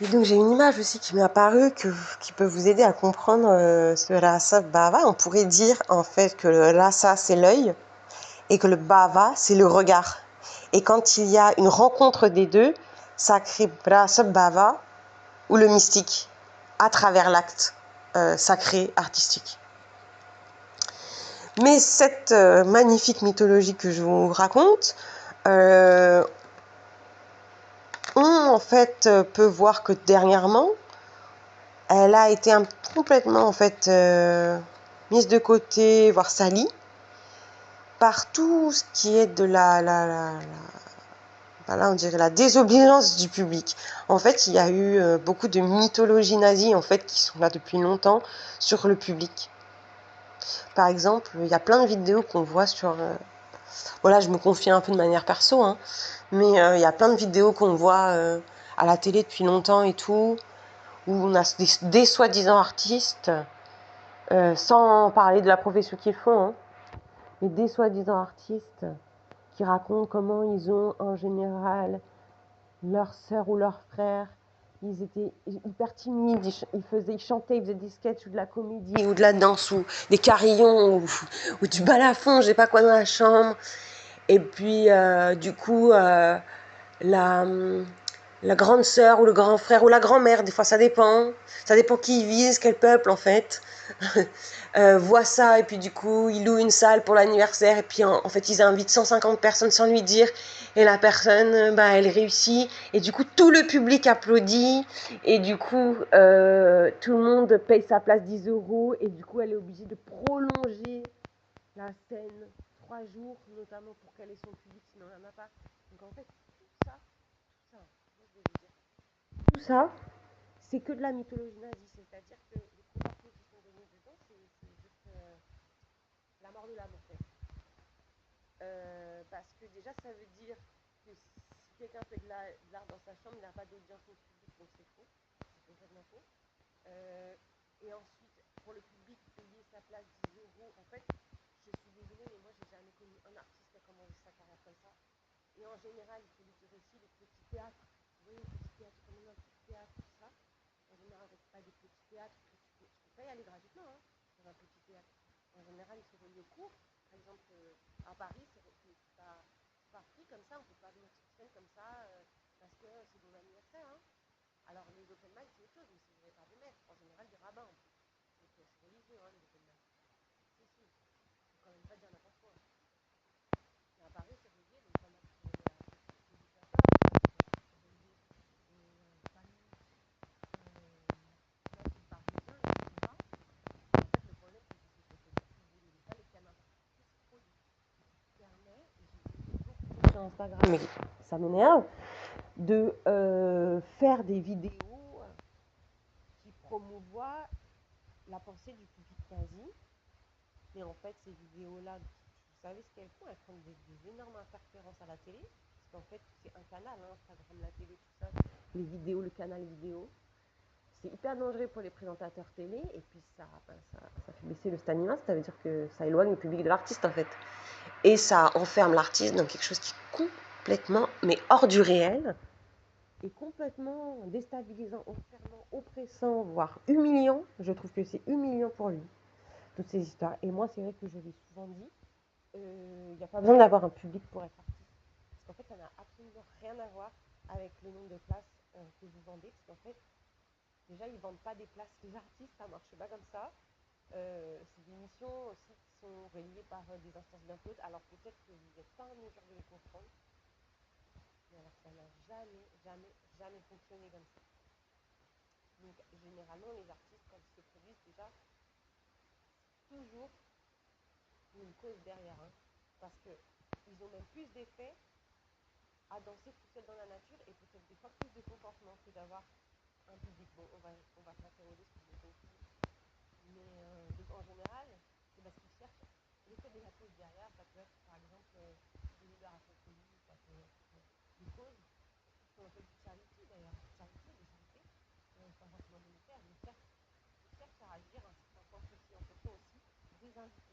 Et donc j'ai une image aussi qui m'est apparue qui peut vous aider à comprendre ce rasa bhava. On pourrait dire en fait que le rasa c'est l'œil et que le bhava c'est le regard. Et quand il y a une rencontre des deux, ça crée rasa bhava ou le mystique à travers l'acte sacré artistique. Mais cette magnifique mythologie que je vous raconte, on en fait peut voir que dernièrement, elle a été complètement en fait mise de côté, voire salie, par tout ce qui est de on dirait la désobéissance du public. En fait, il y a eu beaucoup de mythologies nazies en fait qui sont là depuis longtemps sur le public. Par exemple, il y a plein de vidéos qu'on voit sur voilà, je me confie un peu de manière perso, hein, mais il y a plein de vidéos qu'on voit à la télé depuis longtemps et tout, où on a des soi-disant artistes, sans parler de la profession qu'ils font, hein, mais des soi-disant artistes qui racontent comment ils ont en général leur sœur ou leur frère, ils étaient hyper timides, ils chantaient, ils faisaient des sketchs ou de la comédie ou de la danse ou des carillons ou du balafon, je sais pas quoi dans la chambre. Et puis du coup la grande sœur ou le grand frère ou la grand-mère, des fois ça dépend qui ils visent, quel peuple en fait, voit ça et puis du coup ils louent une salle pour l'anniversaire et puis en fait ils invitent 150 personnes sans lui dire et la personne elle réussit et du coup tout le public applaudit et du coup tout le monde paye sa place 10 € et du coup elle est obligée de prolonger la scène 3 jours notamment pour qu'elle ait son public sinon elle n'en a pas. Donc en fait tout ça, c'est que de la mythologie nazie, c'est-à-dire que les proportions qui sont données dedans, c'est juste la mort de l'âme en fait. Parce que déjà, ça veut dire que si quelqu'un fait de l'art dans sa chambre, il n'a pas d'audience au public, donc c'est faux, c'est complètement faux. Et ensuite, pour le public, payer sa place 10 €, en fait, je suis désolée, mais moi, j'ai jamais connu un artiste qui a commencé sa carrière comme ça. Et en général, il faut lui dire aussi les petits théâtres. Vous voyez, les petits théâtres, comme un petit théâtre, tout ça. En général, c'est pas des petits théâtres que tu peux pas y aller gratuitement, hein, dans un petit théâtre. En général, il faut relier au cours. Par exemple, à Paris, c'est pas pris comme ça, on peut pas venir sur scène comme ça, parce que c'est mon anniversaire, hein. Alors, les open mic, c'est autre chose, mais si vous n'avez pas de maître, en général, des rabbins en plus. Donc, c'est religieux, hein, les open mic. Si, si, faut quand même pas dire n'importe quoi. Mais à Paris, c'est relié, donc quand même, sur Instagram, mais ça m'énerve, de faire des vidéos qui promouvoient la pensée du public nazi. Mais en fait, ces vidéos-là, vous savez ce qu'elles font? Elles font des énormes interférences à la télé. Parce qu'en fait, c'est un canal, hein, Instagram, la télé, tout ça. Les vidéos, le canal vidéo. C'est hyper dangereux pour les présentateurs télé. Et puis, ça fait baisser le stamina. Ça veut dire que ça éloigne le public de l'artiste, en fait. Et ça enferme l'artiste dans quelque chose qui est complètement, mais hors du réel. Et complètement déstabilisant, enfermant, oppressant, voire humiliant. Je trouve que c'est humiliant pour lui, toutes ces histoires. Et moi, c'est vrai que je l'ai souvent dit, il n'y a pas besoin d'avoir un public pour être artiste. Parce qu'en fait, ça n'a absolument rien à voir avec le nombre de places que vous vendez. Parce qu'en fait, déjà, ils ne vendent pas des places. Les artistes, ça ne marche pas comme ça. C'est des missions aussi qui sont reliées par des instances d'impôt. Alors peut-être que vous n'êtes pas en mesure de les comprendre. Mais alors, ça n'a jamais, jamais, jamais fonctionné comme ça. Donc, généralement, les artistes, quand ils se produisent, déjà, toujours une cause derrière, hein, parce qu'ils ont même plus d'effet à danser tout seul dans la nature et peut-être des fois plus de contentement que d'avoir un public. Bon, on va s'interroger sur le public. Mais donc en général, c'est parce qu'ils cherchent l'effet de la cause derrière. Ça peut être par exemple des libérations publiques, ça peut être des causes qui sont un peu de charité d'ailleurs. Charité, de charité, pas forcément monétaire, mais ils cherchent à agir un certain sens aussi en fonction aussi des invités.